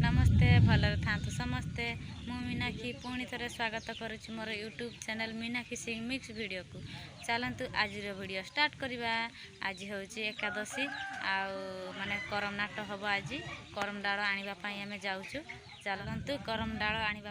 नमस्ते भलर था समस्ते मु मीनाक्षी पुणी थे स्वागत करुच्ची मोर YouTube channel Meenakshi Singh mix video को चलतु आज वीडियो स्टार्ट करवा। आज हूँ एकादशी आने करम नाट हम आज करम डाल आने आम जाऊँ। चलतु करम डाल आने जा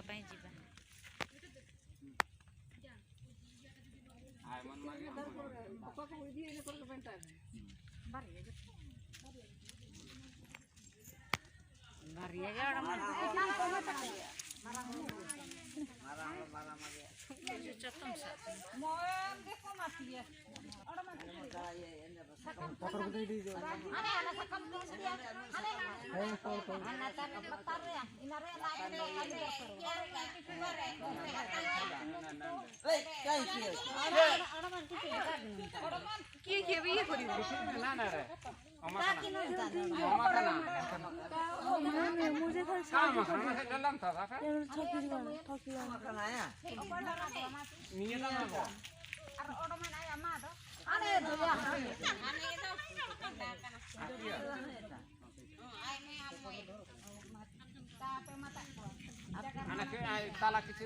ताला किसी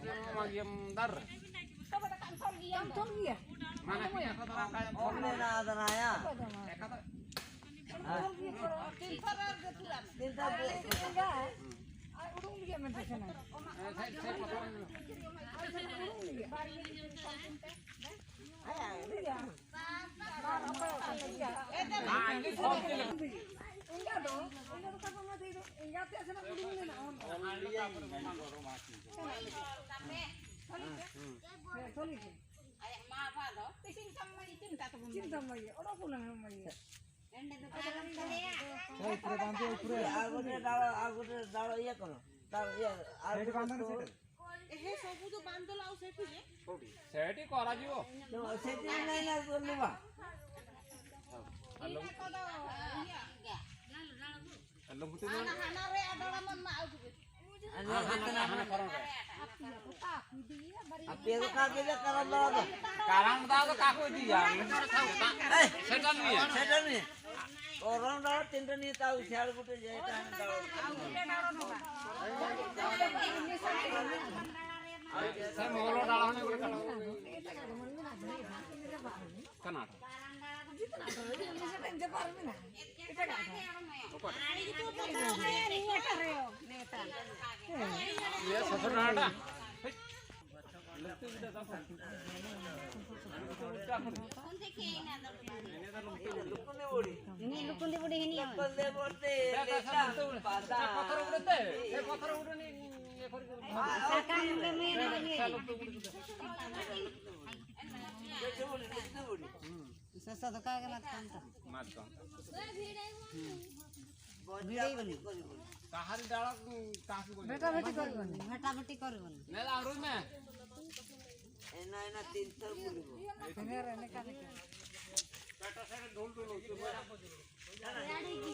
dar mana punya kotoran kayak boleh ada ya karang tahu kaku dia setan nih orang dah cinta nih tahu siapa kuda jahitan saya mau lo dalamnya berapa kenapa ya sebenarnya ini lukundi budi ini kahari dalak kaku बेटा बेटी करबनी ने लारू में एना 300 बोलिबो एने रहने का बेटा से ढोल ढोल गाड़ी की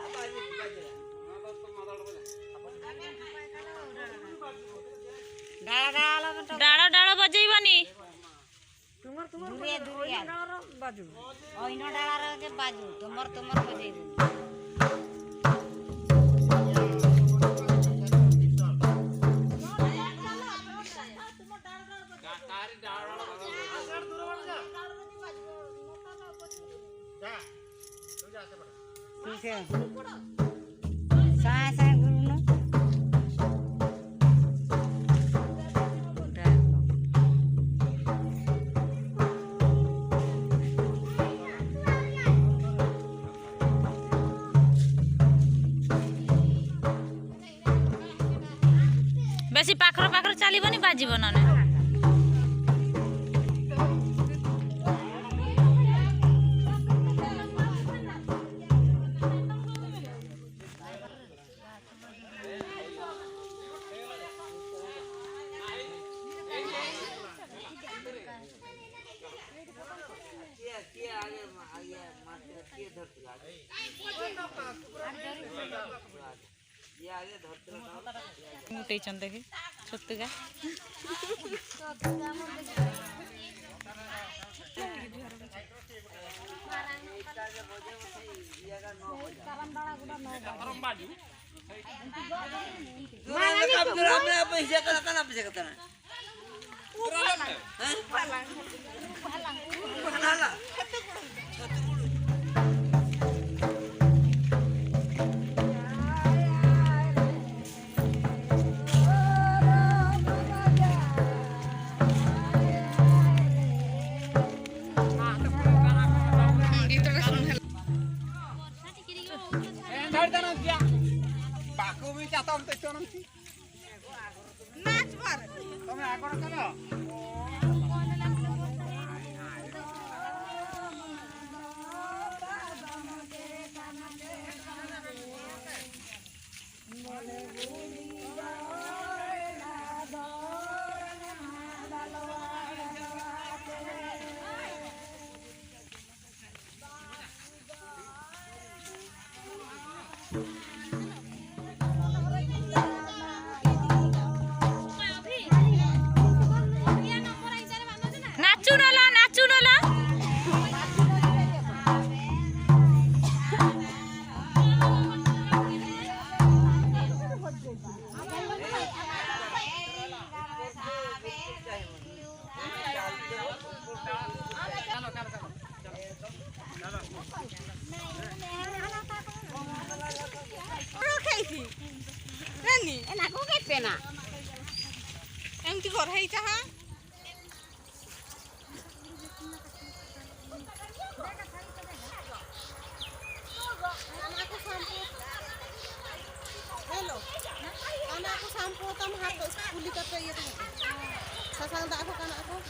आवाज बजे बस तो मादड़ बजे डाड़ा डाड़ा बजेइबनी तुमर दूरिया दूरिया डाला बाजू ओइनो डाड़ा रे के बाजू तुमर बजेइबनी बेसी पाखर पाखर चलबनी बाजिब ना फुटेचन देखी छतुगा एमती घर है चाहा हेलो काना को शाम्पू तम हाथ पुली करते ये ससंग दाखो काना को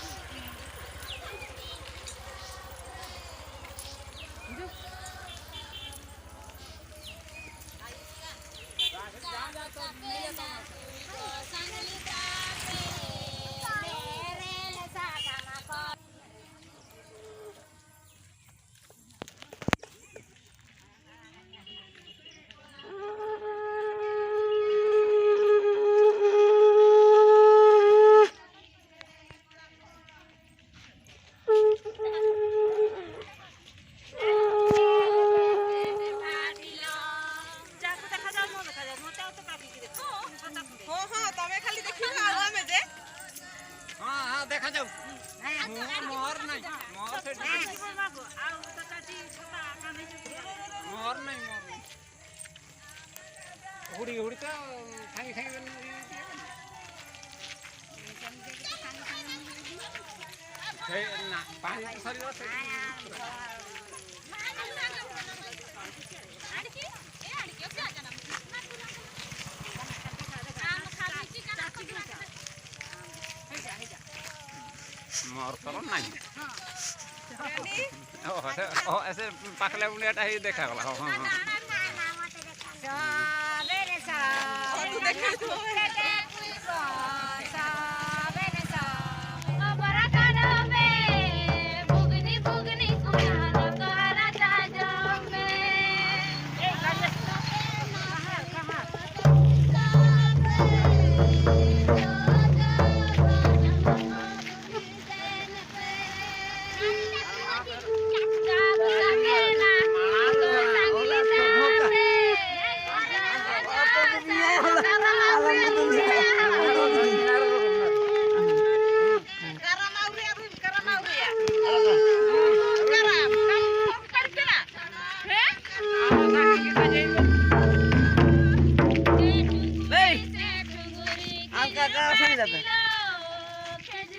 हुड़ी हुड़ी तो खाई खाई ना पानी तो सरी मोर तो नहीं ओ ऐसे पकले बुनियाटा ही देखा गला हां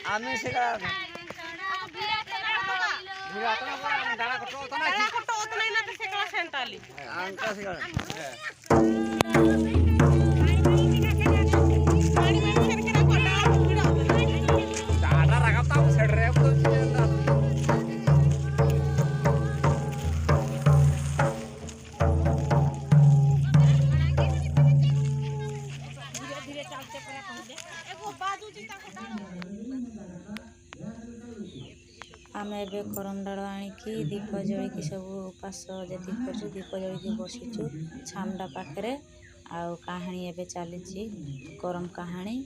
आम्ही सगळा नहीं ना तो सेकला सेंटाली अंका सगळा दादा रगता सेड रे आम ए करंडाड़ आणिकी दीप जलिकी सब उपास जी कर दीप जलिकी बसीचु छामडा पाखे आउ कहानी एबे चली करम कहानी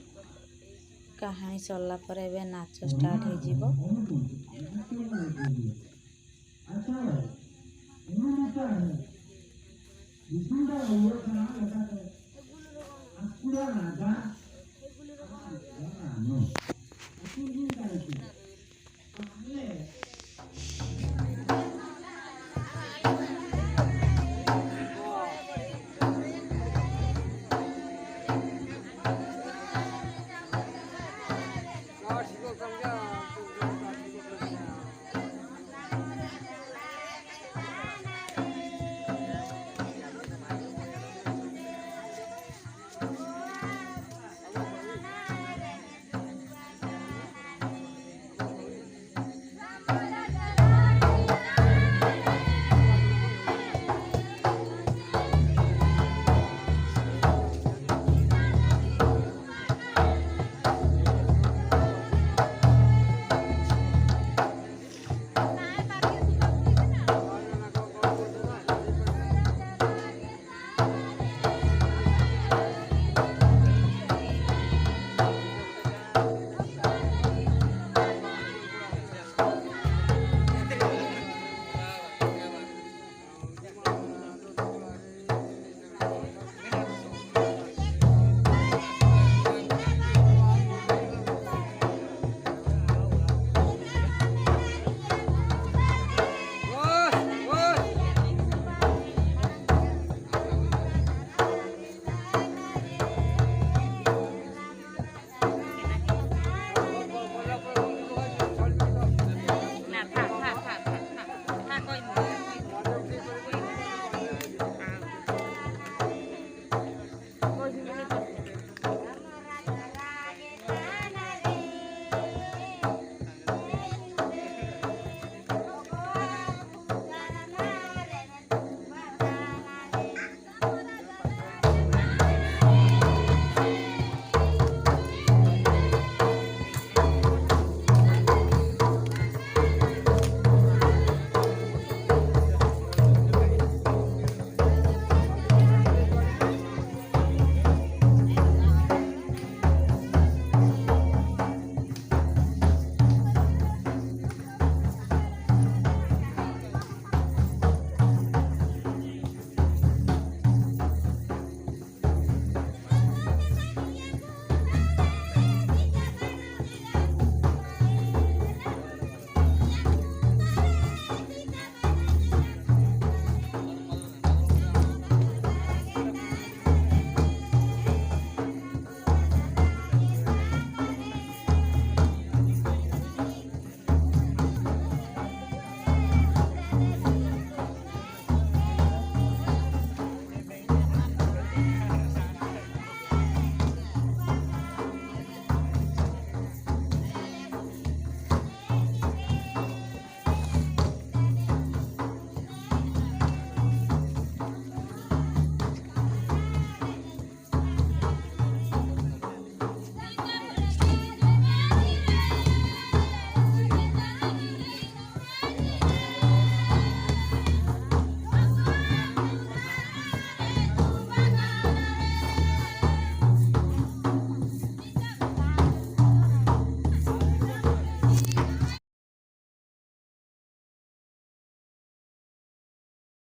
कहानी सरला पर एबे नाच स्टार्ट हो जीवो। अच्छा